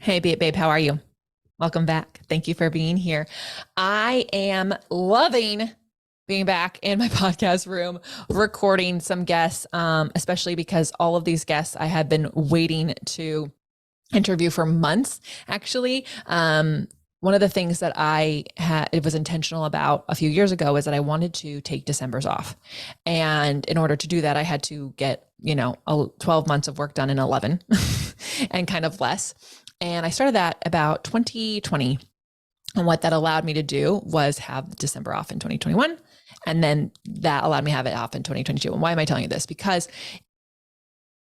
Hey, babe, how are you? Welcome back. Thank you for being here. I am loving being back in my podcast room, recording some guests, especially because all of these guests I had been waiting to interview for months, actually. One of the things that it was intentional about a few years ago is that I wanted to take December's off. And in order to do that, I had to get, 12 months of work done in 11 and kind of less. And I started that about 2020. And what that allowed me to do was have December off in 2021. And then that allowed me to have it off in 2022. And why am I telling you this? Because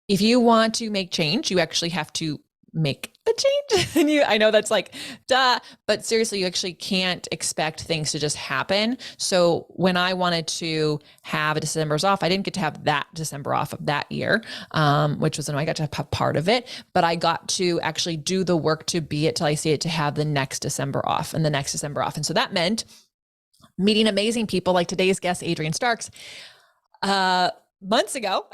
if you want to make change, you actually have to make a change. And I know that's like, duh, but seriously, you actually can't expect things to just happen. So when I wanted to have a December's off, I didn't get to have that December off of that year, which was annoying. I got to have part of it, but I got to actually do the work to be it till I see it, to have the next December off and the next December off. And so that meant meeting amazing people like today's guest, Adrian Starks, months ago,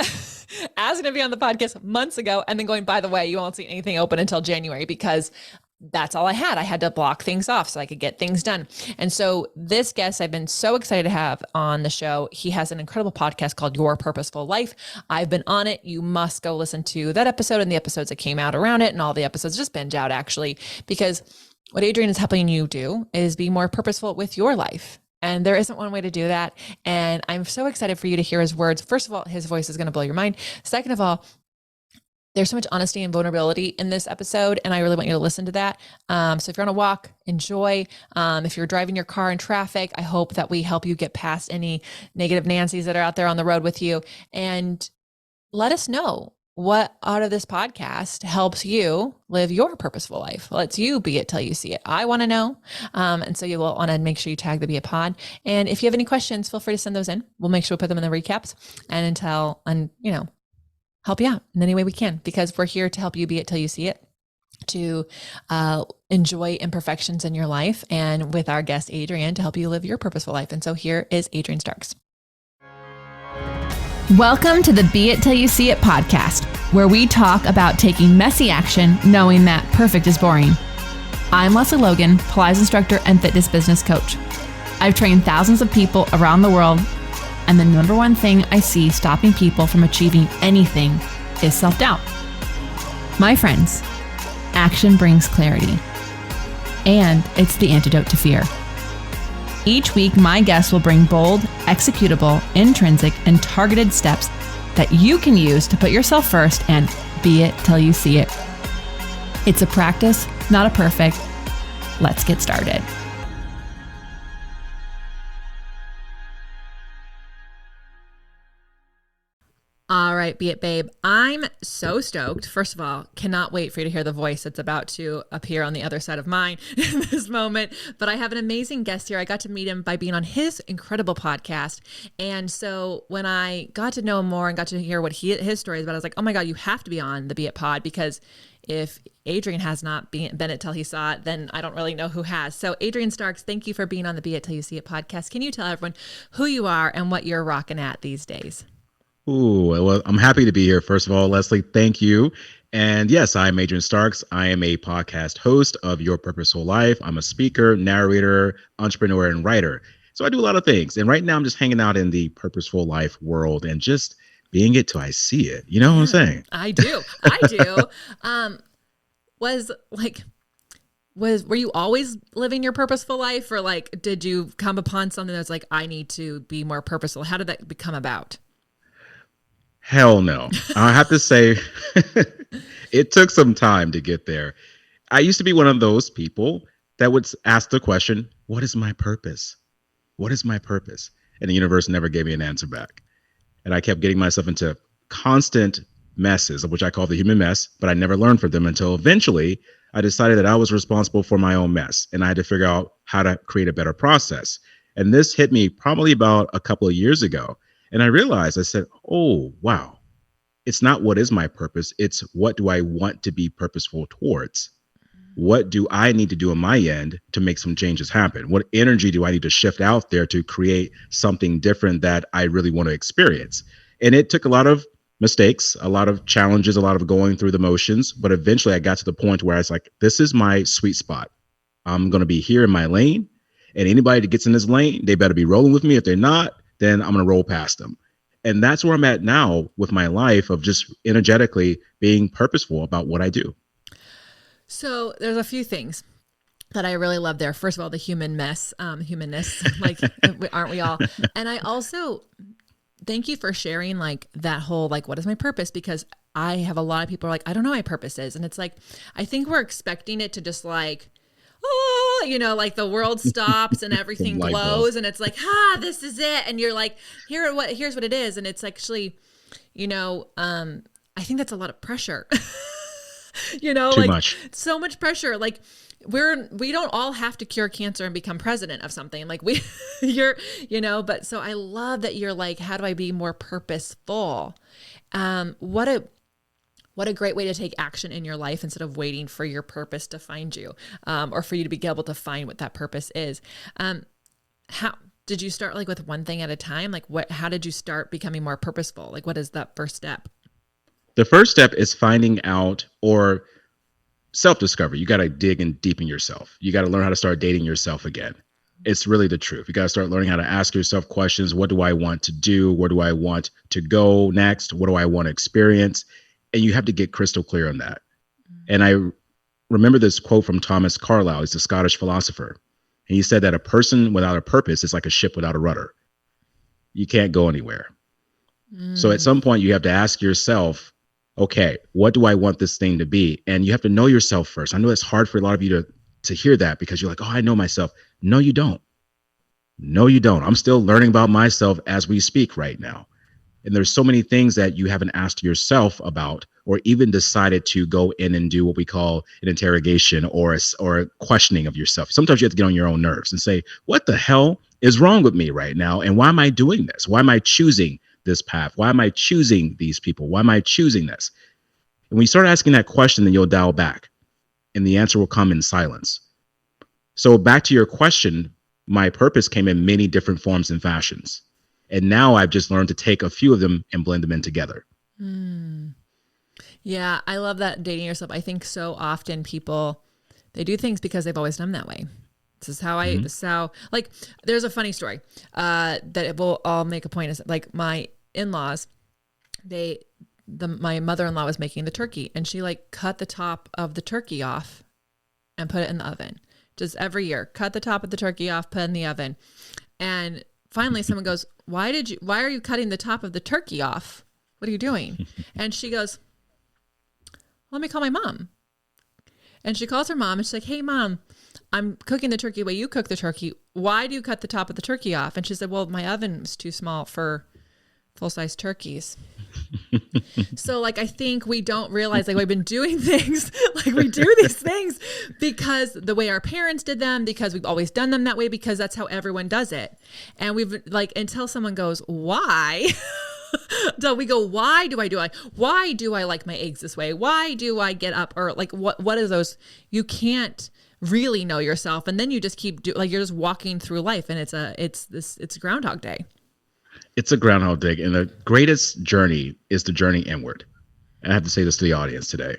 asking to be on the podcast months ago, and then going, by the way, you won't see anything open until January, because that's all I had. I had to block things off so I could get things done. And so this guest I've been so excited to have on the show. He has an incredible podcast called Your Purposeful Life. I've been on it. You must go listen to that episode and the episodes that came out around it, and all the episodes. Just binge out, actually, because what Adrian is helping you do is be more purposeful with your life. And there isn't one way to do that. And I'm so excited for you to hear his words. First of all, his voice is going to blow your mind. Second of all, there's so much honesty and vulnerability in this episode, and I really want you to listen to that. So if you're on a walk, enjoy. If you're driving your car in traffic, I hope that we help you get past any negative Nancys that are out there on the road with you. And let us know what out of this podcast helps you live your purposeful life, lets you be it till you see it. I want to know. And so you will want to make sure you tag the Be It Pod. And if you have any questions, feel free to send those in. We'll make sure we put them in the recaps and help you out in any way we can, because we're here to help you be it till you see it, to enjoy imperfections in your life, and with our guest, Adrian, to help you live your purposeful life. And so here is Adrian Starks. Welcome to the Be It Till You See It podcast, where we talk about taking messy action, knowing that perfect is boring. I'm Lesley Logan, Pilates instructor and fitness business coach. I've trained thousands of people around the world, and the number one thing I see stopping people from achieving anything is self-doubt. My friends, action brings clarity, and it's the antidote to fear. Each week, my guests will bring bold, executable, intrinsic, and targeted steps that you can use to put yourself first and be it till you see it. It's a practice, not a perfect. Let's get started. All right, Be It Babe. I'm so stoked. First of all, cannot wait for you to hear the voice that's about to appear on the other side of mine in this moment. But I have an amazing guest here. I got to meet him by being on his incredible podcast. And so when I got to know him more and got to hear what his story is about, I was like, oh my God, you have to be on the Be It Pod, because if Adrian has not been it till he saw it, then I don't really know who has. So Adrian Starks, thank you for being on the Be It Till You See It podcast. Can you tell everyone who you are and what you're rocking at these days? Ooh, well, I'm happy to be here. First of all, Lesley, thank you. And yes, I'm Adrian Starks. I am a podcast host of Your Purposeful Life. I'm a speaker, narrator, entrepreneur, and writer. So I do a lot of things. And right now I'm just hanging out in the purposeful life world and just being it till I see it. You know what I'm saying? I do. Were you always living your purposeful life, or like, did you come upon something that's like, I need to be more purposeful? How did that become about? Hell no. I have to say, it took some time to get there. I used to be one of those people that would ask the question, what is my purpose? What is my purpose? And the universe never gave me an answer back. And I kept getting myself into constant messes, of which I call the human mess, but I never learned from them until eventually I decided that I was responsible for my own mess. And I had to figure out how to create a better process. And this hit me probably about a couple of years ago. And I realized, I said, oh, wow, it's not what is my purpose. It's what do I want to be purposeful towards? What do I need to do on my end to make some changes happen? What energy do I need to shift out there to create something different that I really want to experience? And it took a lot of mistakes, a lot of challenges, a lot of going through the motions. But eventually I got to the point where I was like, this is my sweet spot. I'm going to be here in my lane. And anybody that gets in this lane, they better be rolling with me. If they're not, then I'm going to roll past them. And that's where I'm at now with my life of just energetically being purposeful about what I do. So there's a few things that I really love there. First of all, the humanness, like, aren't we all? And I also thank you for sharing like that whole, like, what is my purpose? Because I have a lot of people are like, I don't know what my purpose is. And it's like, I think we're expecting it to just like, oh, you know, like the world stops and everything glows and it's like, this is it. And you're like, here's what it is. And it's actually, you know, I think that's a lot of pressure, you know, Too like much. so much pressure. Like we don't all have to cure cancer and become president of something like you know, but so I love that you're like, how do I be more purposeful? What a great way to take action in your life instead of waiting for your purpose to find you, or for you to be able to find what that purpose is. How did you start, like with one thing at a time? Like how did you start becoming more purposeful? Like what is that first step? The first step is finding out or self-discovery. You got to dig in deep in yourself. You got to learn how to start dating yourself again. It's really the truth. You got to start learning how to ask yourself questions. What do I want to do? Where do I want to go next? What do I want to experience? And you have to get crystal clear on that. And I remember this quote from Thomas Carlyle. He's a Scottish philosopher. And he said that a person without a purpose is like a ship without a rudder. You can't go anywhere. So at some point you have to ask yourself, okay, what do I want this thing to be? And you have to know yourself first. I know it's hard for a lot of you to hear that because you're like, oh, I know myself. No, you don't. No, you don't. I'm still learning about myself as we speak right now. And there's so many things that you haven't asked yourself about or even decided to go in and do what we call an interrogation or a questioning of yourself. Sometimes you have to get on your own nerves and say, what the hell is wrong with me right now? And why am I doing this? Why am I choosing this path? Why am I choosing these people? Why am I choosing this? And when you start asking that question, then you'll dial back and the answer will come in silence. So back to your question, my purpose came in many different forms and fashions. And now I've just learned to take a few of them and blend them in together. Yeah, I love that, dating yourself. I think so often people, they do things because they've always done that way. This is how like, there's a funny story I'll make a point is like my in-laws, my mother-in-law was making the turkey and she like cut the top of the turkey off and put it in the oven. Just every year, cut the top of the turkey off, put it in the oven. And finally someone goes, why are you cutting the top of the turkey off? What are you doing? And she goes, let me call my mom. And she calls her mom and she's like, hey mom, I'm cooking the turkey the way you cook the turkey. Why do you cut the top of the turkey off? And she said, well, my oven is too small for full-size turkeys. So like, I think we don't realize like we've been doing things like we do these things because the way our parents did them, because we've always done them that way, because that's how everyone does it. And we've like, until someone goes, why? So we go, why do I like my eggs this way? Why do I get up? Or like, what is those? You can't really know yourself. And then you just keep like, you're just walking through life and it's Groundhog Day. It's a Groundhog Day. And the greatest journey is the journey inward. And I have to say this to the audience today.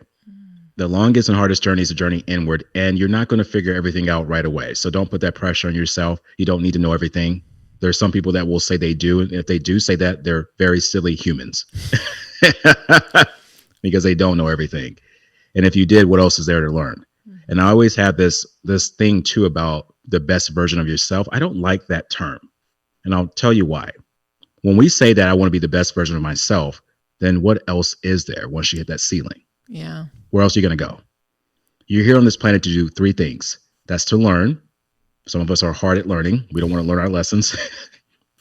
The longest and hardest journey is the journey inward. And you're not going to figure everything out right away. So don't put that pressure on yourself. You don't need to know everything. There are some people that will say they do. And if they do say that, they're very silly humans because they don't know everything. And if you did, what else is there to learn? And I always have this thing too about the best version of yourself. I don't like that term. And I'll tell you why. When we say that I want to be the best version of myself, then what else is there once you hit that ceiling? Yeah. Where else are you going to go? You're here on this planet to do three things. That's to learn. Some of us are hard at learning. We don't want to learn our lessons.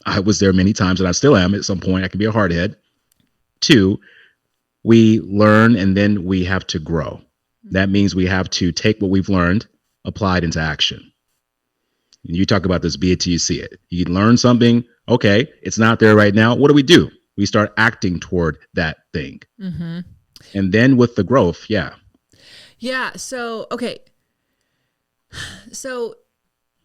I was there many times and I still am at some point. I can be a hardhead. 2, we learn and then we have to grow. That means we have to take what we've learned, apply it into action. And you talk about this, be it till you see it. You learn something. Okay, it's not there right now. What do? We start acting toward that thing. Mm-hmm. And then with the growth, yeah. Yeah. So, okay. So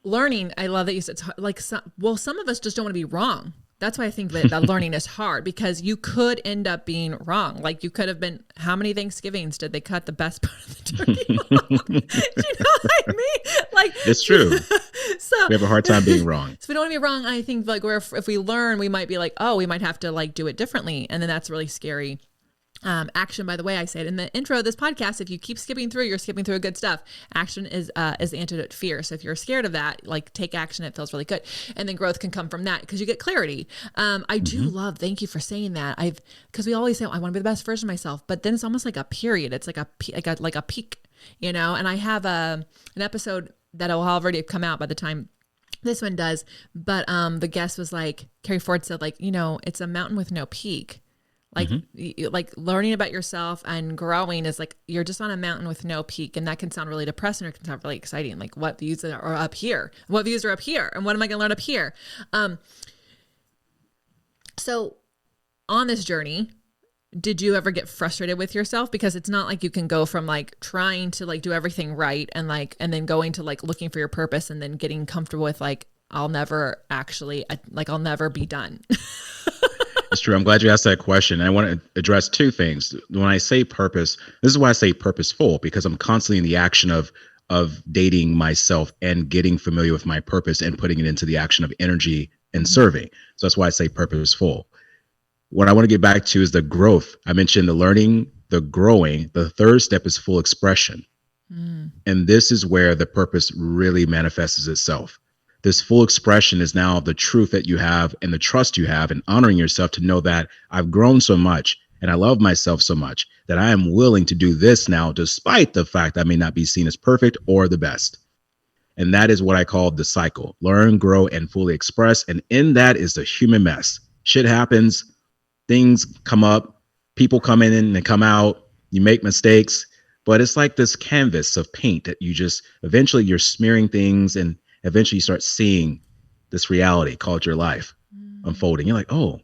learning, I love that you said, like, some of us just don't want to be wrong. That's why I think that learning is hard, because you could end up being wrong. Like you could have been, how many Thanksgivings did they cut the best part of the turkey off? Do you know what I mean? Like It's true. So We have a hard time being wrong. So we don't want to be wrong. I think like if we learn, we might be like, oh, we might have to like do it differently. And then that's really scary. Action, by the way, I said in the intro of this podcast, if you keep skipping through, you're skipping through good stuff. Action is the antidote to fear. So if you're scared of that, like take action. It feels really good. And then growth can come from that because you get clarity. I do love, thank you for saying that. Because we always say, I want to be the best version of myself, but then it's almost like a period. It's like a peak, you know? And I have an episode that will already have come out by the time this one does. But the guest was like, Carrie Ford said, like, you know, it's a mountain with no peak. Like, like learning about yourself and growing is like, you're just on a mountain with no peak. And that can sound really depressing or it can sound really exciting. Like what views are up here? What views are up here? And what am I going to learn up here? So on this journey, did you ever get frustrated with yourself? Because it's not like you can go from like trying to like do everything right and then going to like looking for your purpose and then getting comfortable with like, I'll never be done. It's true. I'm glad you asked that question. I want to address two things. When I say purpose, this is why I say purposeful, because I'm constantly in the action of dating myself and getting familiar with my purpose and putting it into the action of energy and serving. So that's why I say purposeful. What I want to get back to is the growth. I mentioned the learning, the growing. The third step is full expression. And this is where the purpose really manifests itself. This full expression is now the truth that you have and the trust you have and honoring yourself to know that I've grown so much and I love myself so much that I am willing to do this now, despite the fact I may not be seen as perfect or the best. And that is what I call the cycle: learn, grow, and fully express. And in that is the human mess. Shit happens. Things come up. People come in and they come out. You make mistakes. But it's like this canvas of paint that you just eventually you're smearing things, and eventually you start seeing this reality called your life unfolding. You're like, oh,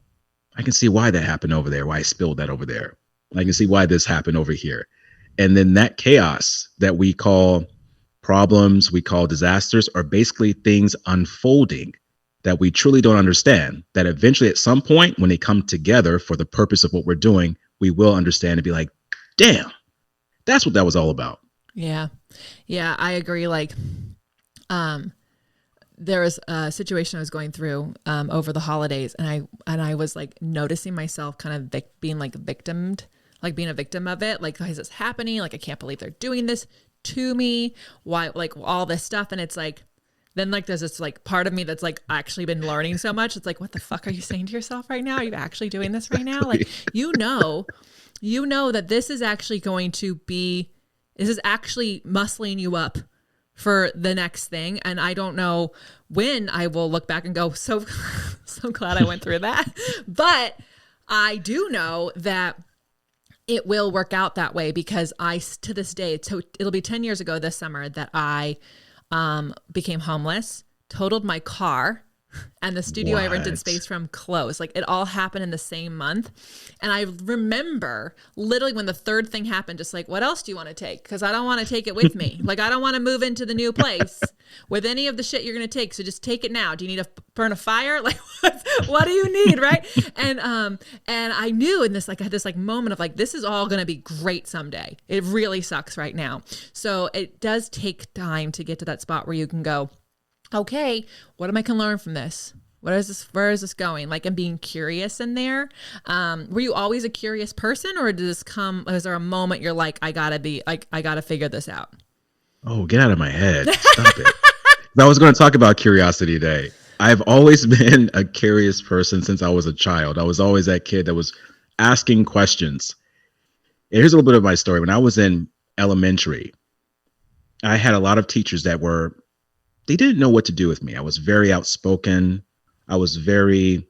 I can see why that happened over there, why I spilled that over there. I can see why this happened over here. And then that chaos that we call problems, we call disasters, are basically things unfolding that we truly don't understand, that eventually at some point when they come together for the purpose of what we're doing, we will understand and be like, damn, that's what that was all about. Yeah. Yeah, I agree. Like, there was a situation I was going through over the holidays, and I was like noticing myself kind of being like victimed, like being a victim of it. Like, why is this happening? Like, I can't believe they're doing this to me. Why, like all this stuff. And it's like, then like, there's this like part of me that's like actually been learning so much. It's like, what the fuck are you saying to yourself right now? Are you actually doing this right now? Like, you know that this is actually this is actually muscling you up for the next thing. And I don't know when I will look back and go, so glad I went through that. But I do know that it will work out that way, because to this day, it'll be 10 years ago this summer that I became homeless, totaled my car, and the studio I rented space from closed. Like, it all happened in the same month. And I remember literally when the third thing happened, just like, what else do you want to take? Because I don't want to take it with me. Like, I don't want to move into the new place with any of the shit you're going to take. So just take it now. Do you need to burn a fire? Like, what do you need? Right. And I knew in this, like, I had this like moment of like, this is all going to be great someday. It really sucks right now. So it does take time to get to that spot where you can go, okay, what am I can learn from this? Where is this going? Like, I'm being curious in there. Were you always a curious person, or is there a moment you're like, I gotta figure this out? Oh, get out of my head. Stop it. I was going to talk about curiosity today. I've always been a curious person since I was a child. I was always that kid that was asking questions. And here's a little bit of my story. When I was in elementary, I had a lot of teachers that they didn't know what to do with me. I was very outspoken. I was very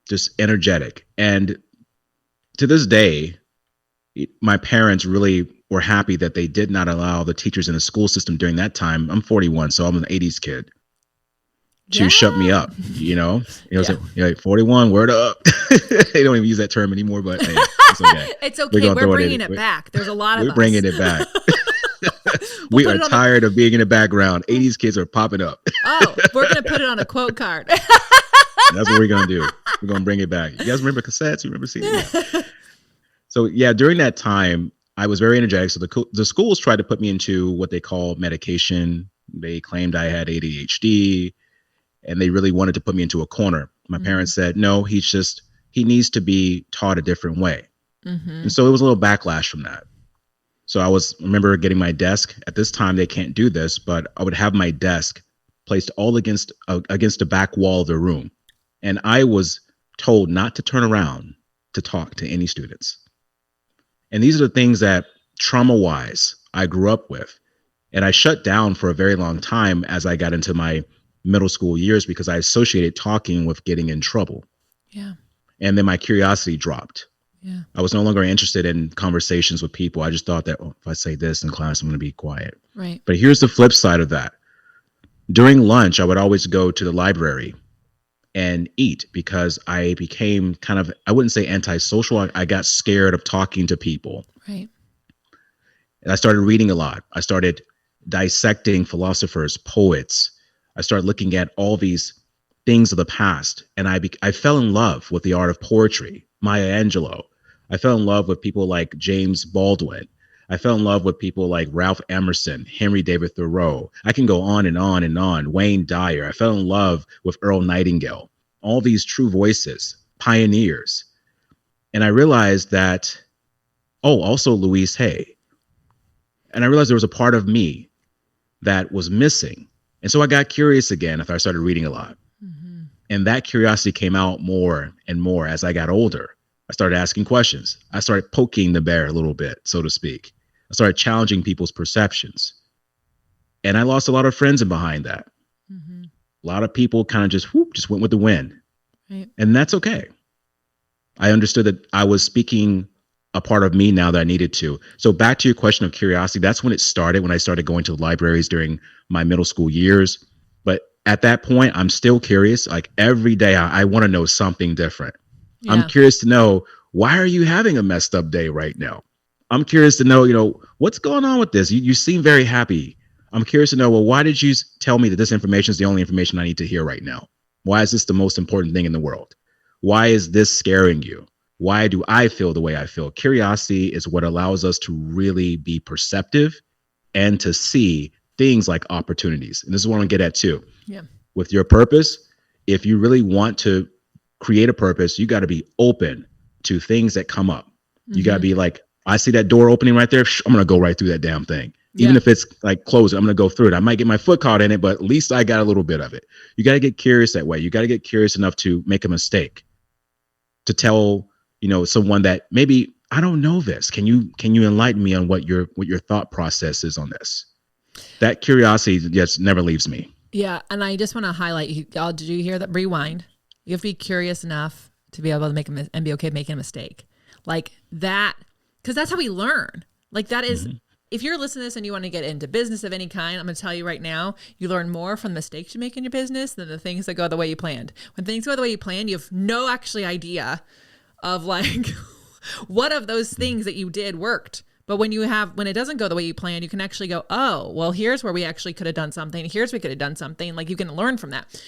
just energetic. And to this day, my parents really were happy that they did not allow the teachers in the school system during that time. I'm 41, so I'm an 80s kid, to shut me up. You know, it was like 41, word up. They don't even use that term anymore, but hey, it's okay. It's okay. We're bringing it back. There's a lot of We're bringing it back. We are tired of being in the background. 80s kids are popping up. Oh, we're going to put it on a quote card. That's what we're going to do. We're going to bring it back. You guys remember cassettes? You remember CDs? Yeah. So yeah, during that time, I was very energetic. So the schools tried to put me into what they call medication. They claimed I had ADHD, and they really wanted to put me into a corner. My parents said, no, he needs to be taught a different way. And so it was a little backlash from that. So remember getting my desk. At this time, they can't do this, but I would have my desk placed all against the back wall of the room. And I was told not to turn around to talk to any students. And these are the things that trauma-wise I grew up with. And I shut down for a very long time as I got into my middle school years because I associated talking with getting in trouble. Yeah. And then my curiosity dropped. Yeah. I was no longer interested in conversations with people. I just thought that if I say this in class, I'm going to be quiet. Right. But here's the flip side of that. During lunch, I would always go to the library and eat because I became kind of, I wouldn't say antisocial. I got scared of talking to people. Right. And I started reading a lot. I started dissecting philosophers, poets. I started looking at all these things of the past. And I fell in love with the art of poetry, Maya Angelou. I fell in love with people like James Baldwin. I fell in love with people like Ralph Emerson, Henry David Thoreau. I can go on and on and on. Wayne Dyer. I fell in love with Earl Nightingale. All these true voices, pioneers. And I realized that, also Louise Hay. And I realized there was a part of me that was missing. And so I got curious again after I started reading a lot. And that curiosity came out more and more as I got older. I started asking questions. I started poking the bear a little bit, so to speak. I started challenging people's perceptions. And I lost a lot of friends behind that. A lot of people kind of just went with the wind. Right. And that's okay. I understood that I was speaking a part of me now that I needed to. So back to your question of curiosity, that's when it started, when I started going to libraries during my middle school years. But at that point, I'm still curious. Like every day, I want to know something different. Yeah. I'm curious to know, why are you having a messed up day right now? I'm curious to know, what's going on with this? You seem very happy. I'm curious to know, well, why did you tell me that this information is the only information I need to hear right now? Why is this the most important thing in the world? Why is this scaring you? Why do I feel the way I feel? Curiosity is what allows us to really be perceptive and to see things like opportunities. And this is what I'm going to get at too. Yeah. With your purpose, if you really want to create a purpose, you got to be open to things that come up. You got to be like, I see that door opening right there. I'm going to go right through that damn thing. Even if it's like closed, I'm going to go through it. I might get my foot caught in it, but at least I got a little bit of it. You got to get curious that way. You got to get curious enough to make a mistake, to tell, someone that maybe I don't know this. Can you enlighten me on what your thought process is on this? That curiosity just never leaves me. Yeah. And I just want to highlight, y'all, did you hear that? Rewind. You have to be curious enough to be able to and be okay making a mistake like that. Cause that's how we learn. Like that is, if you're listening to this and you want to get into business of any kind, I'm going to tell you right now, you learn more from the mistakes you make in your business than the things that go the way you planned. When things go the way you planned, you have no actually idea of like what of those things that you did worked. But when it doesn't go the way you planned, you can actually go, oh, well, here's where we actually could have done something. Here's where we could have done something. Like you can learn from that.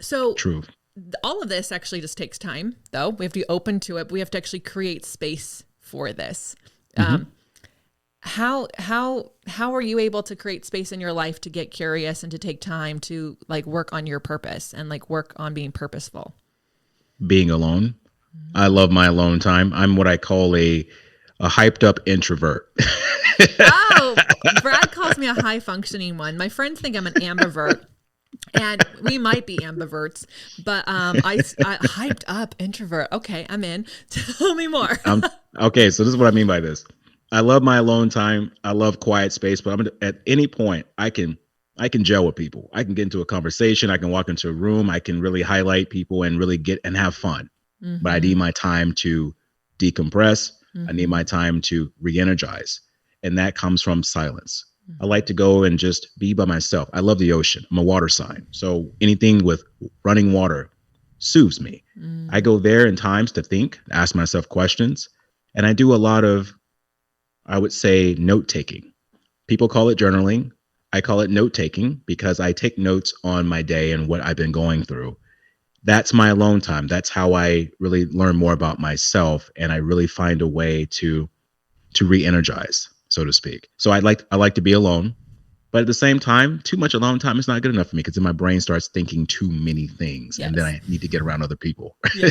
So true. All of this actually just takes time though. We have to be open to it. We have to actually create space for this. How are you able to create space in your life to get curious and to take time to like work on your purpose and like work on being purposeful? Being alone. I love my alone time. I'm what I call a hyped up introvert. Oh, Brad calls me a high functioning one. My friends think I'm an ambivert. And we might be ambiverts, but I hyped up introvert. Okay, I'm in. Tell me more. Okay, so this is what I mean by this. I love my alone time. I love quiet space, but at any point I can gel with people. I can get into a conversation. I can walk into a room. I can really highlight people and really get and have fun. But I need my time to decompress. I need my time to re-energize, and that comes from silence. I like to go and just be by myself. I love the ocean. I'm a water sign. So anything with running water soothes me. I go there in times to think, ask myself questions. And I do a lot of, I would say, note taking. People call it journaling. I call it note taking because I take notes on my day and what I've been going through. that's my alone time. That's how I really learn more about myself, and I really find a way to re-energize, so to speak. So I like to be alone, but at the same time, too much alone time is not good enough for me because then my brain starts thinking too many things, and then Yes. I need to get around other people. Yeah.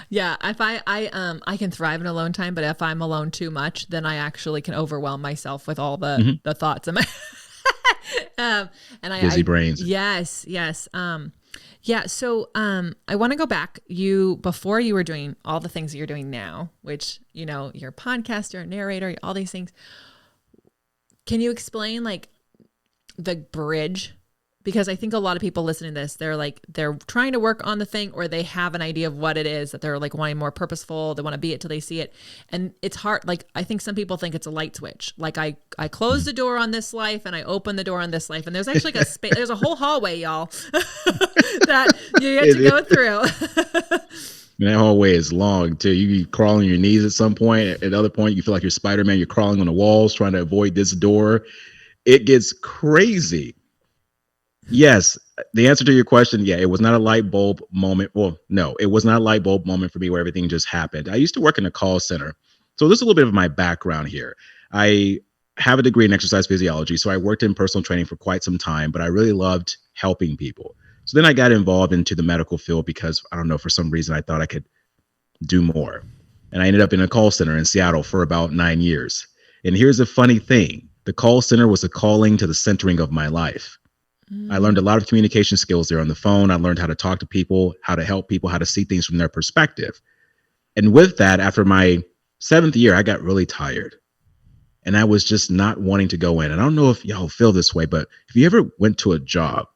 Yeah. If I can thrive in alone time, but if I'm alone too much, then I actually can overwhelm myself with all Mhm. the thoughts in my and Busy I brains. yes, yes. Yeah, so I want to go back. You before you were doing all the things that you're doing now, which, you know, you're a podcaster, narrator, all these things. Can you explain like the bridge? Because I think a lot of people listening to this, they're trying to work on the thing, or they have an idea of what it is that they're like wanting more purposeful. They want to be it till they see it. And it's hard. Like, I think some people think it's a light switch. Like I close the door on this life and I open the door on this life. And there's actually like a space, there's a whole hallway, y'all, that you get to go through. And that hallway is long too. You be crawling on your knees at some point. At another point, you feel like you're Spider-Man. You're crawling on the walls trying to avoid this door. It gets crazy. Yes, the answer to your question, yeah, it was not a light bulb moment. Well, no, it was not a light bulb moment for me where everything just happened. I used to work in a call center. So this is a little bit of my background here. I have a degree in exercise physiology. So I worked in personal training for quite some time, but I really loved helping people. So then I got involved into the medical field because I don't know, for some reason I thought I could do more. And I ended up in a call center in Seattle for about 9 years. And here's the funny thing. The call center was a calling to the centering of my life. I learned a lot of communication skills there on the phone. I learned how to talk to people, how to help people, how to see things from their perspective. And with that, after my 7th year, I got really tired and I was just not wanting to go in. And I don't know if y'all feel this way, but if you ever went to a job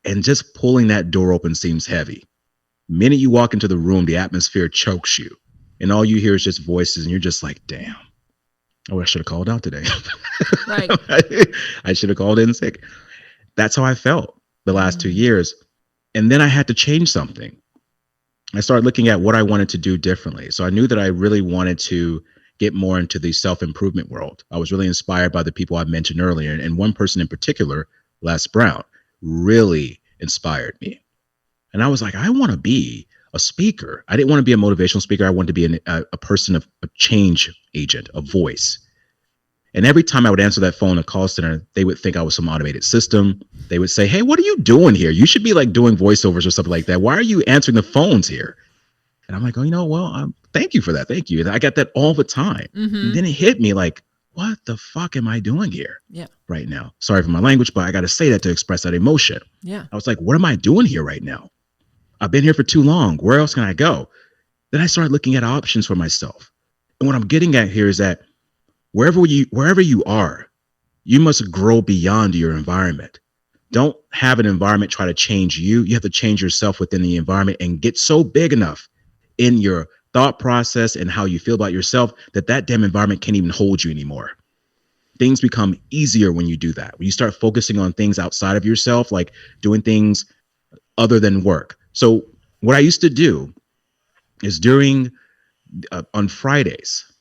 and just pulling that door open seems heavy, the minute you walk into the room, the atmosphere chokes you and all you hear is just voices and you're just like, damn, oh, I should have called out today. Right. I should have called in sick. That's how I felt the last 2 years. And then I had to change something. I started looking at what I wanted to do differently. So I knew that I really wanted to get more into the self-improvement world. I was really inspired by the people I mentioned earlier. And one person in particular, Les Brown, really inspired me. And I was like, I want to be a speaker. I didn't want to be a motivational speaker. I wanted to be a person of a change agent, a voice. And every time I would answer that phone at call center, they would think I was some automated system. They would say, hey, what are you doing here? You should be like doing voiceovers or something like that. Why are you answering the phones here? And I'm like, oh, thank you for that. Thank you. And I got that all the time. And then it hit me like, what the fuck am I doing here right now? Sorry for my language, but I got to say that to express that emotion. Yeah. I was like, what am I doing here right now? I've been here for too long. Where else can I go? Then I started looking at options for myself. And what I'm getting at here is that wherever you are, you must grow beyond your environment. Don't have an environment try to change you. You have to change yourself within the environment and get so big enough in your thought process and how you feel about yourself that damn environment can't even hold you anymore. Things become easier when you do that. When you start focusing on things outside of yourself, like doing things other than work. So what I used to do is on Fridays,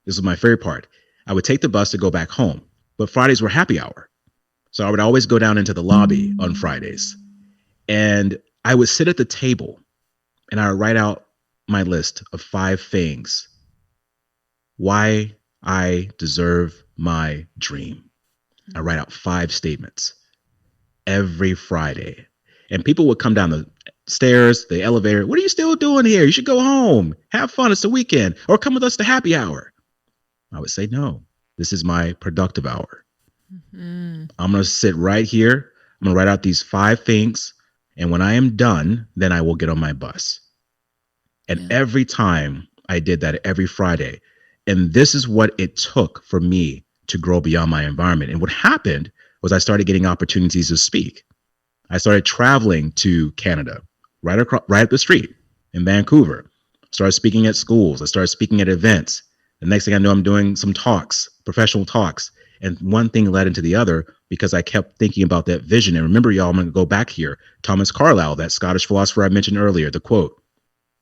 this is my favorite part, I would take the bus to go back home, but Fridays were happy hour. So I would always go down into the lobby on Fridays and I would sit at the table and I would write out my list of 5 things why I deserve my dream. I write out 5 statements every Friday and people would come down the stairs, the elevator. What are you still doing here? You should go home. Have fun. It's the weekend. Or come with us to happy hour. I would say, no, this is my productive hour. I'm going to sit right here. I'm going to write out these 5 things. And when I am done, then I will get on my bus. And every time I did that, every Friday. And this is what it took for me to grow beyond my environment. And what happened was I started getting opportunities to speak. I started traveling to Canada, right up the street in Vancouver. Started speaking at schools. I started speaking at events. The next thing I know, I'm doing some talks, professional talks. And one thing led into the other because I kept thinking about that vision. And remember, y'all, I'm going to go back here. Thomas Carlyle, that Scottish philosopher I mentioned earlier, the quote,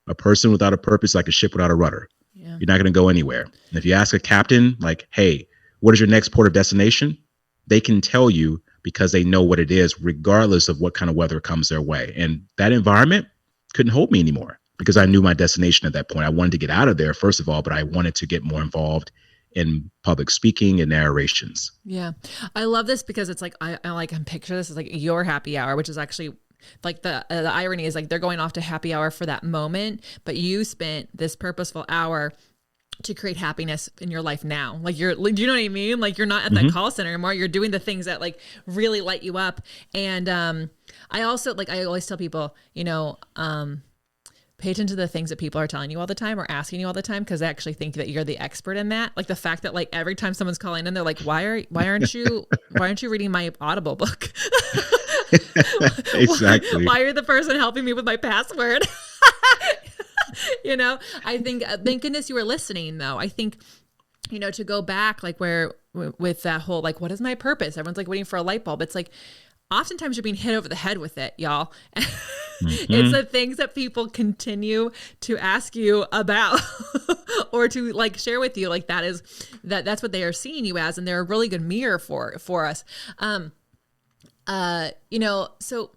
a person without a purpose is like a ship without a rudder. Yeah. You're not going to go anywhere. And if you ask a captain, like, hey, what is your next port of destination? They can tell you because they know what it is, regardless of what kind of weather comes their way. And that environment couldn't hold me anymore because I knew my destination at that point. I wanted to get out of there, first of all, but I wanted to get more involved in public speaking and narrations. Yeah. I love this because it's like, I can picture this as like your happy hour, which is actually like the irony is like they're going off to happy hour for that moment, but you spent this purposeful hour to create happiness in your life now. Like do you know what I mean? Like you're not at that call center anymore. You're doing the things that like really light you up. And I also like, I always tell people, pay attention to the things that people are telling you all the time or asking you all the time, because they actually think that you're the expert in that. Like the fact that like every time someone's calling in, they're like, why aren't you reading my Audible book? Exactly. Why are you the person helping me with my password? I think, thank goodness you were listening though. I think, to go back, like where with that whole, like, what is my purpose? Everyone's like waiting for a light bulb. It's like, oftentimes you're being hit over the head with it, y'all. It's the things that people continue to ask you about or to like share with you. Like that's what they are seeing you as. And they're a really good mirror for us. So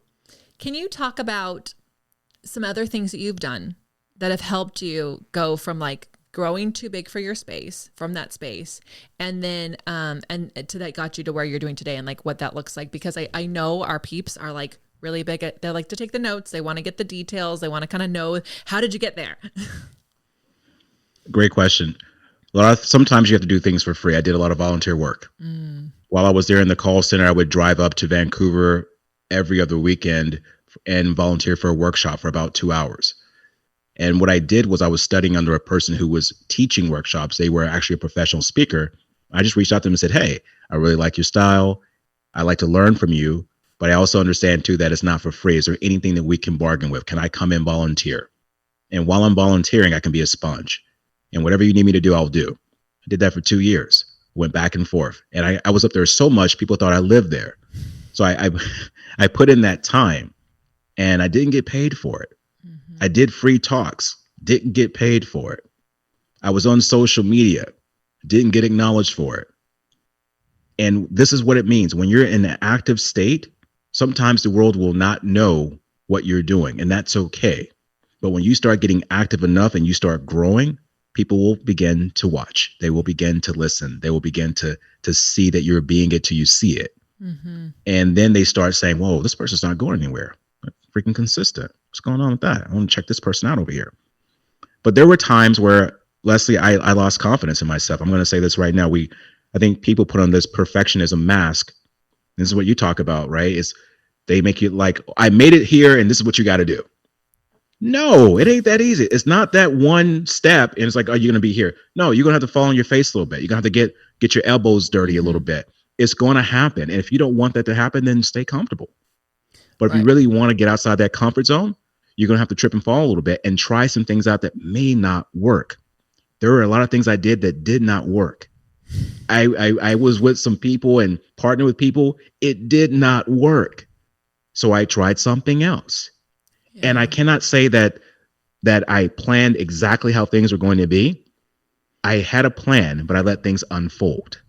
can you talk about some other things that you've done that have helped you go from like growing too big for your space, from that space, and then and to that got you to where you're doing today, and like what that looks like? Because I know our peeps are like really big at, they like to take the notes, they want to get the details, they want to kind of know, how did you get there? Great question. Sometimes you have to do things for free. I did a lot of volunteer work. While I was there in the call center, I would drive up to Vancouver every other weekend and volunteer for a workshop for about 2 hours. And what I did was I was studying under a person who was teaching workshops. They were actually a professional speaker. I just reached out to them and said, hey, I really like your style. I like to learn from you, but I also understand too that it's not for free. Is there anything that we can bargain with? Can I come and volunteer? And while I'm volunteering, I can be a sponge. And whatever you need me to do, I'll do. I did that for 2 years, went back and forth. And I was up there so much, people thought I lived there. So I put in that time and I didn't get paid for it. I did free talks, didn't get paid for it. I was on social media, didn't get acknowledged for it. And this is what it means. When you're in an active state, sometimes the world will not know what you're doing, and that's okay. But when you start getting active enough and you start growing, people will begin to watch. They will begin to listen. They will begin to see that you're being it till you see it. And then they start saying, whoa, this person's not going anywhere. They're freaking consistent. What's going on with that? I want to check this person out over here. But there were times where, Lesley, I lost confidence in myself. I'm going to say this right now. I think people put on this perfectionism mask. This is what you talk about, right? Is they make you like, I made it here and this is what you got to do. No, it ain't that easy. It's not that one step and it's like, are you going to be here? No, you're going to have to fall on your face a little bit. You're going to have to get your elbows dirty a little bit. It's going to happen. And if you don't want that to happen, then stay comfortable. But if you really want to get outside that comfort zone, you're going to have to trip and fall a little bit and try some things out that may not work. There were a lot of things I did that did not work. I was with some people and partnered with people. It did not work. So I tried something else. Yeah. And I cannot say that I planned exactly how things were going to be. I had a plan, but I let things unfold.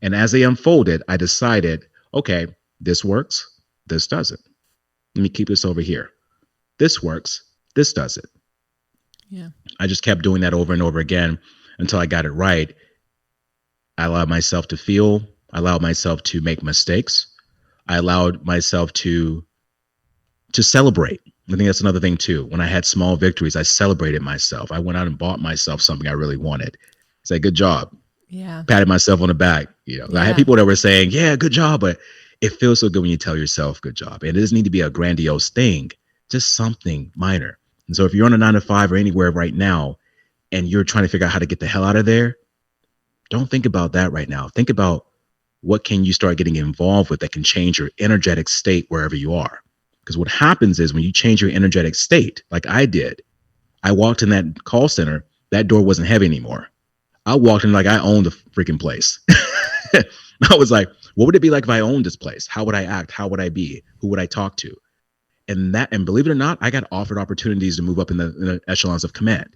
And as they unfolded, I decided, okay, this works. This doesn't. Let me keep this over here. This works. This doesn't. Yeah. I just kept doing that over and over again until I got it right. I allowed myself to feel. I allowed myself to make mistakes. I allowed myself to celebrate. I think that's another thing too. When I had small victories, I celebrated myself. I went out and bought myself something I really wanted. Say, good job. Yeah. Patted myself on the back. Yeah. I had people that were saying, yeah, good job. But it feels so good when you tell yourself good job. And it doesn't need to be a grandiose thing, just something minor. And so if you're on a 9-to-5 or anywhere right now, and you're trying to figure out how to get the hell out of there, don't think about that right now. Think about what can you start getting involved with that can change your energetic state wherever you are. Because what happens is when you change your energetic state, like I did, I walked in that call center, that door wasn't heavy anymore. I walked in like I owned the freaking place. I was like, what would it be like if I owned this place? How would I act? How would I be? Who would I talk to? And believe it or not, I got offered opportunities to move up in the echelons of command.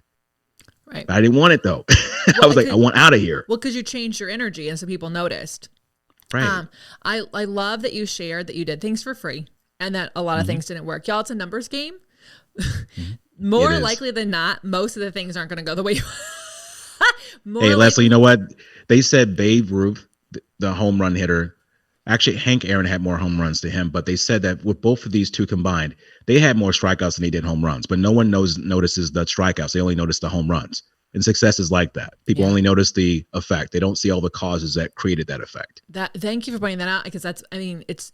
Right. But I didn't want it though. I was like, I want out of here. Well, because you changed your energy and so people noticed. Right. I love that you shared that you did things for free and that a lot of Hmm. things didn't work. Y'all, it's a numbers game. Hmm. It More is. likely than not, most of the things aren't going to go the way you Hey, more Leslie, you likely. know what? They said Babe Ruth, the home run hitter, actually, Hank Aaron had more home runs to him, but they said that with both of these two combined, they had more strikeouts than they did home runs. But no one notices the strikeouts. They only notice the home runs. And success is like that. People Yeah. only notice the effect. They don't see all the causes that created that effect. Thank you for pointing that out because that's, I mean, it's,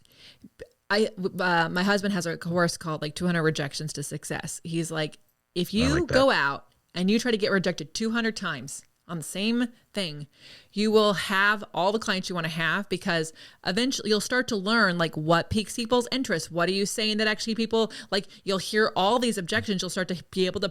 my husband has a course called like 200 rejections to success. He's like, if I you like that. go out and you try to get rejected 200 times on the same thing, you will have all the clients you want to have because eventually you'll start to learn like what piques people's interest. What are you saying that actually people like? You'll hear all these objections. You'll start to be able to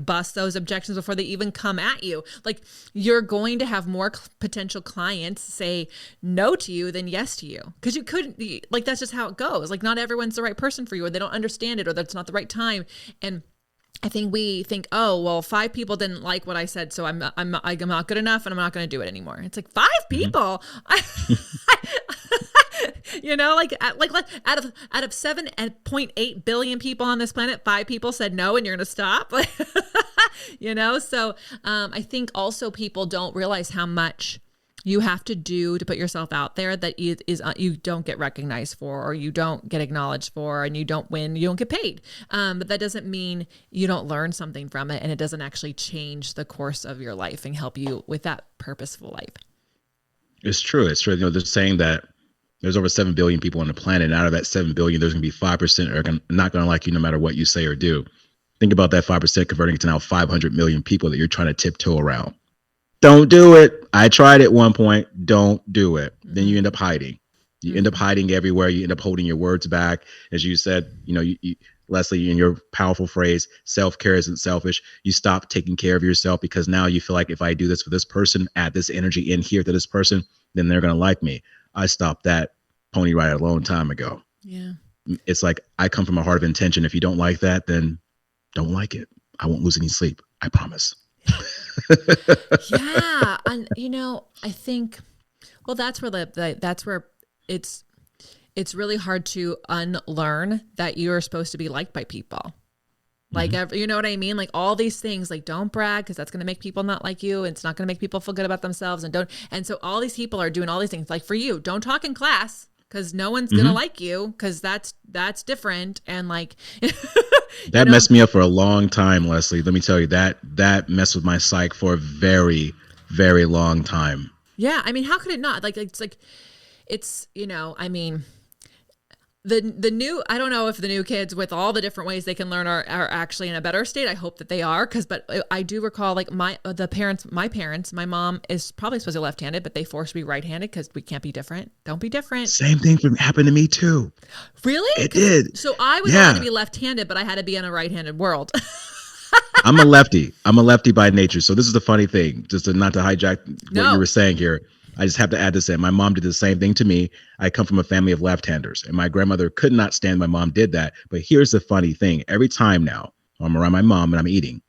bust those objections before they even come at you. Like you're going to have more potential clients say no to you than yes to you because you couldn't like that's just how it goes. Like not everyone's the right person for you, or they don't understand it, or that's not the right time. And I think we think, oh, well, 5 people didn't like what I said, so I'm not good enough, and I'm not going to do it anymore. It's like 5 Hmm. people, like out of 7.8 billion people on this planet, 5 people said no, and you're going to stop, So I think also people don't realize how much you have to do to put yourself out there that you don't get recognized for, or you don't get acknowledged for, and you don't win, you don't get paid. But that doesn't mean you don't learn something from it, and it doesn't actually change the course of your life and help you with that purposeful life. It's true. It's true. They're saying that there's over 7 billion people on the planet. And out of that 7 billion, there's going to be 5% are not going to like you no matter what you say or do. Think about that 5% converting to now 500 million people that you're trying to tiptoe around. Don't do it. I tried at one point. Don't do it. Then you end up hiding. You end up hiding everywhere. You end up holding your words back. As you said, Lesley, in your powerful phrase, self-care isn't selfish. You stop taking care of yourself because now you feel like if I do this for this person, add this energy in here to this person, then they're going to like me. I stopped that pony ride a long time ago. Yeah. It's like I come from a heart of intention. If you don't like that, then don't like it. I won't lose any sleep. I promise. Yeah. And I think, well, that's where that's where it's really hard to unlearn that you're supposed to be liked by people. Like, you know what I mean? Like all these things, like don't brag because that's going to make people not like you. And it's not going to make people feel good about themselves. And so all these people are doing all these things. Like for you, don't talk in class because no one's going to like you because that's different. And like, That messed me up for a long time, Lesley. Let me tell you that messed with my psyche for a very, very long time. yeah, I mean, how could it not? I mean, the new, I don't know if the new kids with all the different ways they can learn are actually in a better state. I hope that they are. But I do recall like my mom is probably supposed to be left-handed, but they forced me right-handed because we can't be different. Don't be different. Same thing happened to me too. Really? It did. So I was allowed to Yeah. be left-handed, but I had to be in a right-handed world. I'm a lefty. I'm a lefty by nature. So this is the funny thing, just not to hijack what you No. were saying here. I just have to add this in. My mom did the same thing to me. I come from a family of left-handers, and my grandmother could not stand my mom did that. But here's the funny thing. Every time now I'm around my mom and I'm eating,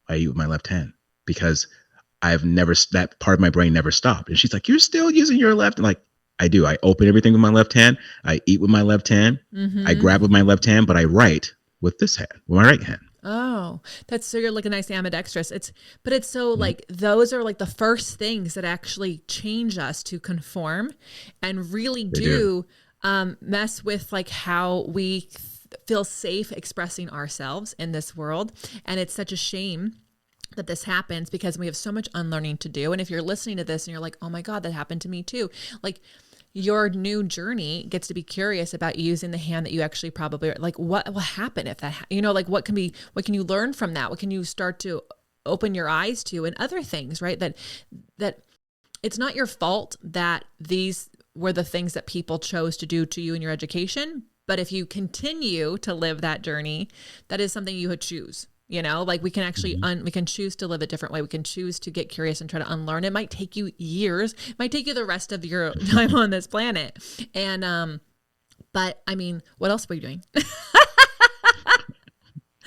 I eat with my left hand because that part of my brain never stopped. And she's like, you're still using your left. I'm like, I do. I open everything with my left hand. I eat with my left hand. I grab with my left hand, but I write with this hand, with my right hand. Oh, that's so you're looking nice ambidextrous. But it's so like those are like the first things that actually change us to conform and really do mess with like how we feel safe expressing ourselves in this world. And it's such a shame that this happens because we have so much unlearning to do. And if you're listening to this and you're like, oh my God, that happened to me too. Like your new journey gets to be curious about using the hand that you actually probably like, what will happen if that, like what can you learn from that? What can you start to open your eyes to and other things, right? That it's not your fault that these were the things that people chose to do to you in your education. But if you continue to live that journey, that is something you would choose. Like we can actually, we can choose to live a different way. We can choose to get curious and try to unlearn. It might take you years, it might take you the rest of your time on this planet. And, but I mean, what else were you doing?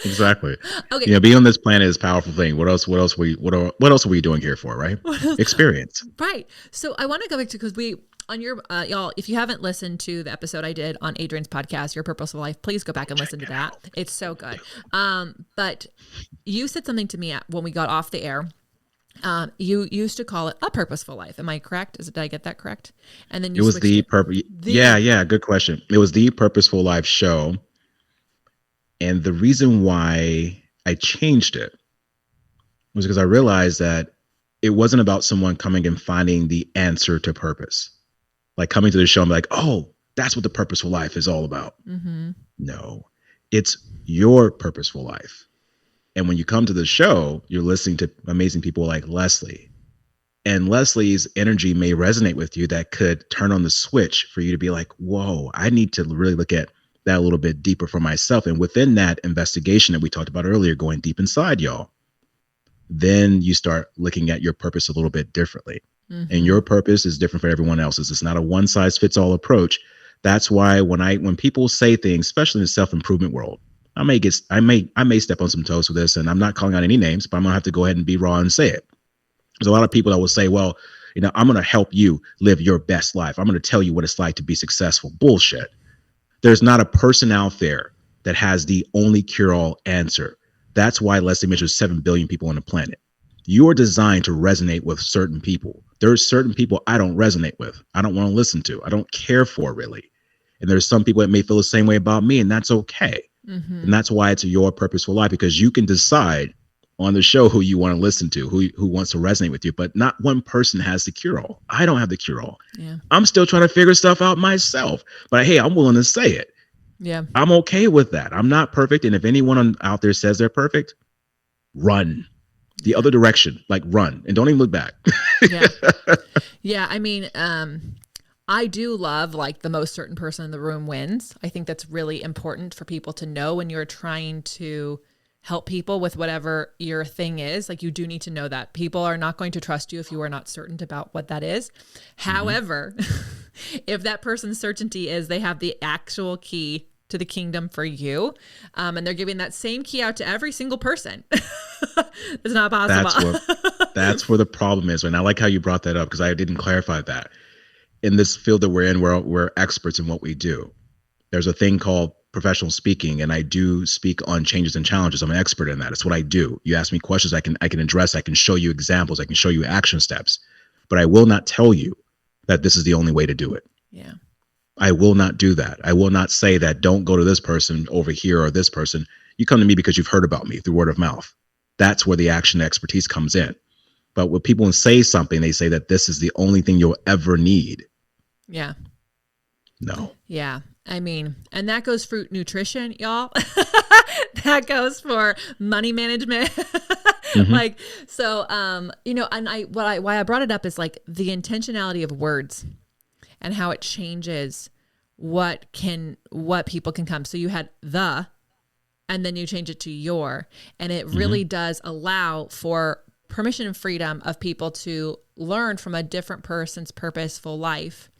Exactly. Okay. Being on this planet is a powerful thing. What else are we doing here for, right? Experience. Right. So I want to go back to, because we, on your, y'all, if you haven't listened to the episode I did on Adrian's podcast, Your Purposeful Life, please go back and listen to that. It's so good. But you said something to me when we got off the air. You used to call it A Purposeful Life. Am I correct? Did I get that correct? And then you It was switched the it. purpose. Yeah. Good question. It was the Purposeful Life show. And the reason why I changed it was because I realized that it wasn't about someone coming and finding the answer to purpose. Like coming to the show and be like, oh, that's what the purposeful life is all about. Mm-hmm. No, it's your purposeful life. And when you come to the show, you're listening to amazing people like Lesley. And Lesley's energy may resonate with you that could turn on the switch for you to be like, whoa, I need to really look at that a little bit deeper for myself. And within that investigation that we talked about earlier, going deep inside, y'all, then you start looking at your purpose a little bit differently. Mm-hmm. And your purpose is different for everyone else's. It's not a one size fits all approach. That's why when people say things, especially in the self-improvement world, I may step on some toes with this, and I'm not calling out any names, but I'm gonna have to go ahead and be raw and say it. There's a lot of people that will say, well, I'm gonna help you live your best life. I'm gonna tell you what it's like to be successful. Bullshit. There's not a person out there that has the only cure-all answer. That's why Lesley mentioned 7 billion people on the planet. You're designed to resonate with certain people. There's certain people I don't resonate with. I don't want to listen to. I don't care for, really. And there's some people that may feel the same way about me, and that's okay. Mm-hmm. And that's why it's your purposeful life, because you can decide on the show who you want to listen to, who wants to resonate with you. But not one person has the cure-all. I don't have the cure-all. Yeah. I'm still trying to figure stuff out myself. But hey, I'm willing to say it. Yeah. I'm okay with that. I'm not perfect. And if anyone out there says they're perfect, run the other direction, like run and don't even look back. Yeah. Yeah. I mean, I do love like the most certain person in the room wins. I think that's really important for people to know when you're trying to help people with whatever your thing is. Like, you do need to know that people are not going to trust you if you are not certain about what that is. Mm-hmm. However, if that person's certainty is they have the actual key to the kingdom for you, and they're giving that same key out to every single person, it's not possible. That's where the problem is. And I like how you brought that up, because I didn't clarify that. In this field that we're in, we're experts in what we do. There's a thing called professional speaking, and I do speak on changes and challenges. I'm an expert in that. It's what I do. You ask me questions, I can address, I can show you examples, I can show you action steps, but I will not tell you that this is the only way to do it. Yeah. I will not do that. I will not say that don't go to this person over here or this person. You come to me because you've heard about me through word of mouth. That's where the action expertise comes in. But when people say something, they say that this is the only thing you'll ever need. Yeah. No. Yeah. I mean, and that goes for nutrition, y'all. That goes for money management. Mm-hmm. Like, so, and why I brought it up is like the intentionality of words and how it changes what people can come. So you had the, and then you change it to your, and it really does allow for permission and freedom of people to learn from a different person's purposeful life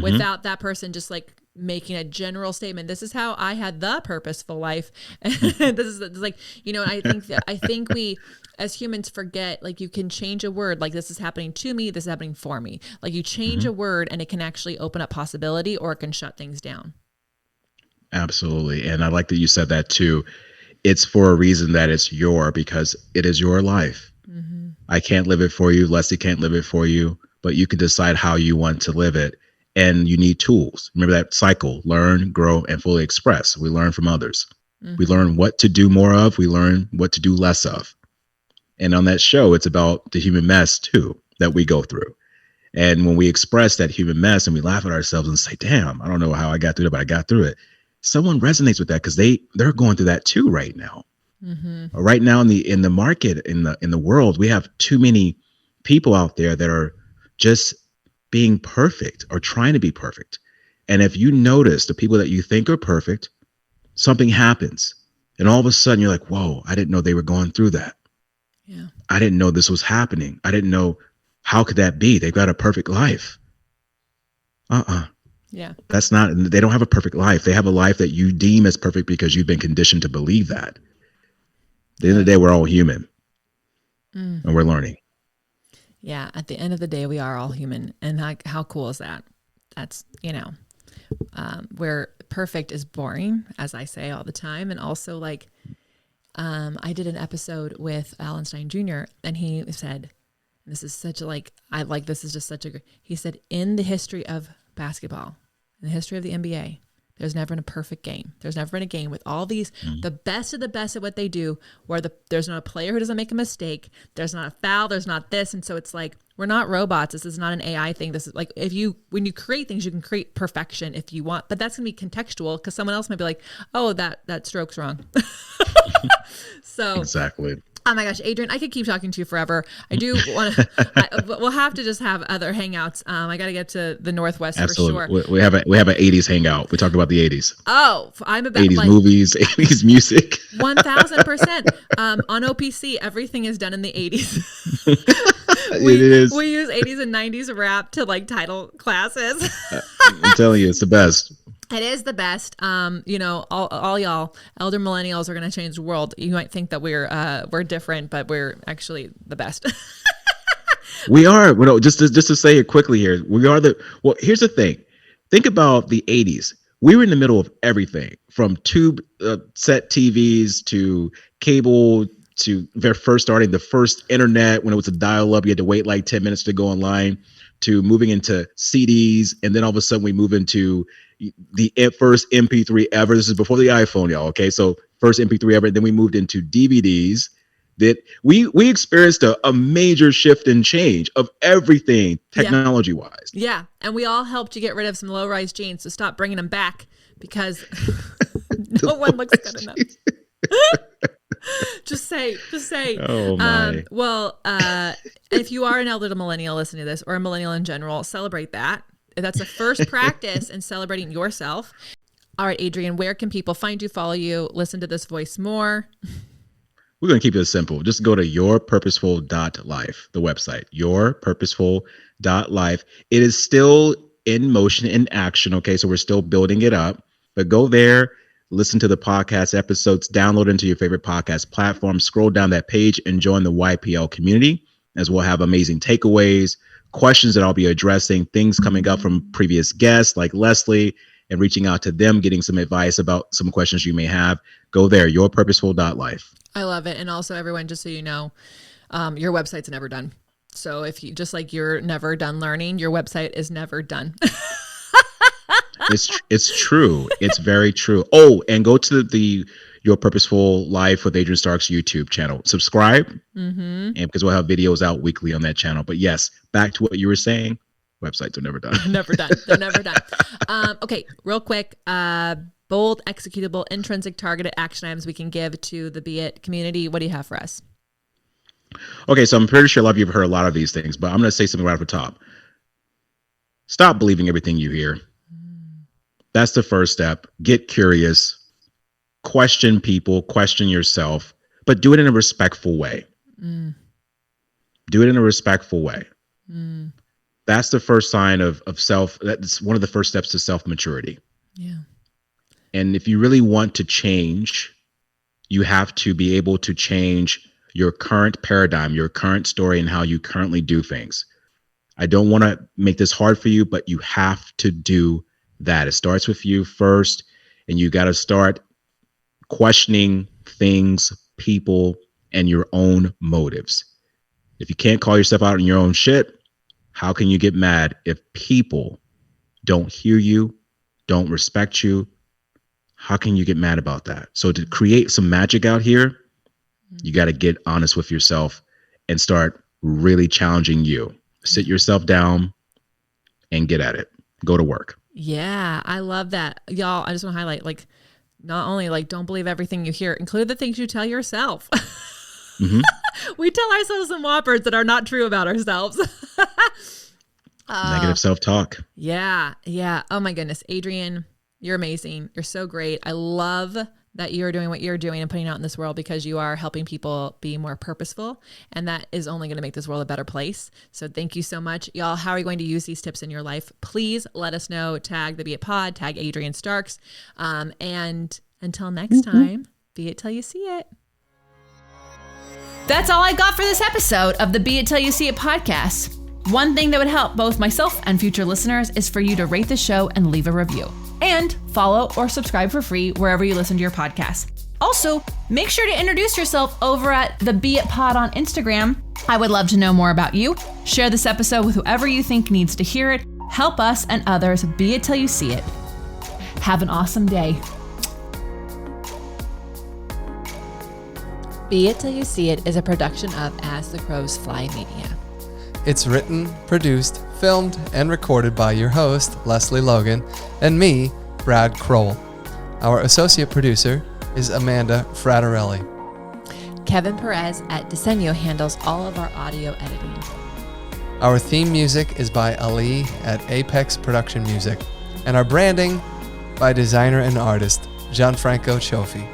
without that person just like making a general statement. This is how I had the purposeful life. This is like, I think we as humans forget, like, you can change a word. Like, this is happening to me. This is happening for me. Like, you change a word and it can actually open up possibility, or it can shut things down. Absolutely. And I like that you said that too. It's for a reason that it's because it is your life. Mm-hmm. I can't live it for you. Lesley can't live it for you, but you can decide how you want to live it. And you need tools. Remember that cycle: learn, grow, and fully express. We learn from others. Mm-hmm. We learn what to do more of. We learn what to do less of. And on that show, it's about the human mess too that we go through. And when we express that human mess and we laugh at ourselves and say, damn, I don't know how I got through it, but I got through it. Someone resonates with that because they're going through that too right now. Mm-hmm. Right now in the market, in the world, we have too many people out there that are just being perfect or trying to be perfect. And if you notice the people that you think are perfect, something happens. And all of a sudden you're like, whoa, I didn't know they were going through that. Yeah. I didn't know this was happening. I didn't know, how could that be? They've got a perfect life. Yeah. They don't have a perfect life. They have a life that you deem as perfect because you've been conditioned to believe that. At the end of the day, we're all human Mm. and we're learning. Yeah. At the end of the day, we are all human. And how cool is that? That's, where perfect is boring, as I say all the time. And also like, I did an episode with Alan Stein Jr. and he said, this is such a this is just such a, he said, in the history of basketball, in the history of the NBA, there's never been a perfect game. There's never been a game with all these, the best of the best at what they do, where there's not a player who doesn't make a mistake. There's not a foul. There's not this. And so it's like, we're not robots. This is not an AI thing. This is like, when you create things, you can create perfection if you want, but that's going to be contextual because someone else might be like, oh, that stroke's wrong. So exactly. Oh my gosh, Adrian, I could keep talking to you forever. I do want to, we'll have to just have other hangouts. I got to get to the Northwest Absolutely. for sure. We have an 80s hangout. We talked about the 80s. Oh, I'm about 80s movies, 80s music. 1000%. On OPC, everything is done in the 80s. It is. We use 80s and 90s rap to like title classes. I'm telling you, it's the best. It is the best. All y'all elder millennials are going to change the world. You might think that we're different, but we're actually the best. We are. Just to say it quickly here, here's the thing. Think about the 80s. We were in the middle of everything from tube set TVs to cable to their first starting the first internet when it was a dial up. You had to wait like 10 minutes to go online, to moving into CDs. And then all of a sudden we move into the first MP3 ever. This is before the iPhone, y'all. Okay. So first MP3 ever. Then we moved into DVDs. That we experienced a major shift and change of everything technology wise. Yeah. And we all helped you get rid of some low rise jeans. So stop bringing them back because no one looks good enough. Just say. Oh my. If you are an elder millennial listening to this, or a millennial in general, celebrate that. That's the first practice in celebrating yourself. All right, Adrian, where can people find you, follow you, listen to this voice more? We're going to keep it simple. Just go to yourpurposeful.life, the website, yourpurposeful.life. It is still in motion, in action. Okay. So we're still building it up, but go there, listen to the podcast episodes, download into your favorite podcast platform, scroll down that page and join the YPL community, as we'll have amazing takeaways, questions that I'll be addressing, things coming up from previous guests like Lesley, and reaching out to them, getting some advice about some questions you may have. Go there, yourpurposeful.life. I love it. And also, everyone, just so you know, your website's never done. So if you, just like you're never done learning, your website is never done. It's true. It's very true. Oh, and go to the Your Purposeful Life with Adrian Starks YouTube channel. Subscribe, and because we'll have videos out weekly on that channel. But yes, back to what you were saying. Websites are never done. Never done. They're never done. Okay, real quick. Bold, executable, intrinsic, targeted action items we can give to the beit community. What do you have for us? Okay, so I'm pretty sure a lot of you have heard a lot of these things, but I'm going to say something right off the top. Stop believing everything you hear. That's the first step. Get curious. Question people. Question yourself. But do it in a respectful way. Do it in a respectful way. That's the first sign of self. That's one of the first steps to self-maturity. Yeah. And if you really want to change, you have to be able to change your current paradigm, your current story, and how you currently do things. I don't want to make this hard for you, but you have to do that. It starts with you first, and you got to start questioning things, people, and your own motives. If you can't call yourself out on your own shit, how can you get mad if people don't hear you, don't respect you? How can you get mad about that? So to create some magic out here, you got to get honest with yourself and start really challenging you. Sit yourself down and get at it. Go to work. Yeah, I love that. Y'all, I just want to highlight, like, not only like don't believe everything you hear, include the things you tell yourself. We tell ourselves some whoppers that are not true about ourselves. Negative self-talk. Yeah. Oh my goodness. Adrian, you're amazing. You're so great. I love that you're doing what you're doing and putting out in this world because you are helping people be more purposeful. And that is only going to make this world a better place. So thank you so much. Y'all, how are you going to use these tips in your life? Please let us know. Tag the Be It Pod, tag Adrian Starks. And until next time, be it till you see it. That's all I got for this episode of the Be It Till You See It podcast. One thing that would help both myself and future listeners is for you to rate the show and leave a review. And follow or subscribe for free wherever you listen to your podcast. Also, make sure to introduce yourself over at the Be It Pod on Instagram. I would love to know more about you. Share this episode with whoever you think needs to hear it. Help us and others be it till you see it. Have an awesome day. Be It Till You See It is a production of As the Crows Fly Media. It's written, produced, filmed, and recorded by your host, Lesley Logan, and me, Brad Crowell. Our associate producer is Amanda Fraterelli. Kevin Perez at Disenyo handles all of our audio editing. Our theme music is by Ali at Apex Production Music, and our branding by designer and artist Gianfranco Cioffi.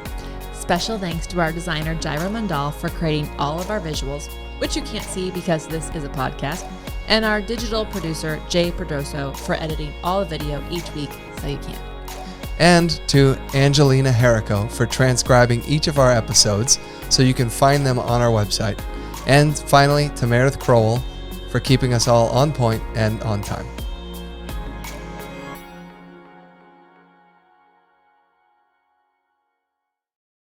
Special thanks to our designer Jaira Mandal for creating all of our visuals, which you can't see because this is a podcast, and our digital producer Jay Perdoso for editing all the video each week so you can. And to Angelina Herrico for transcribing each of our episodes so you can find them on our website. And finally, to Meredith Crowell for keeping us all on point and on time.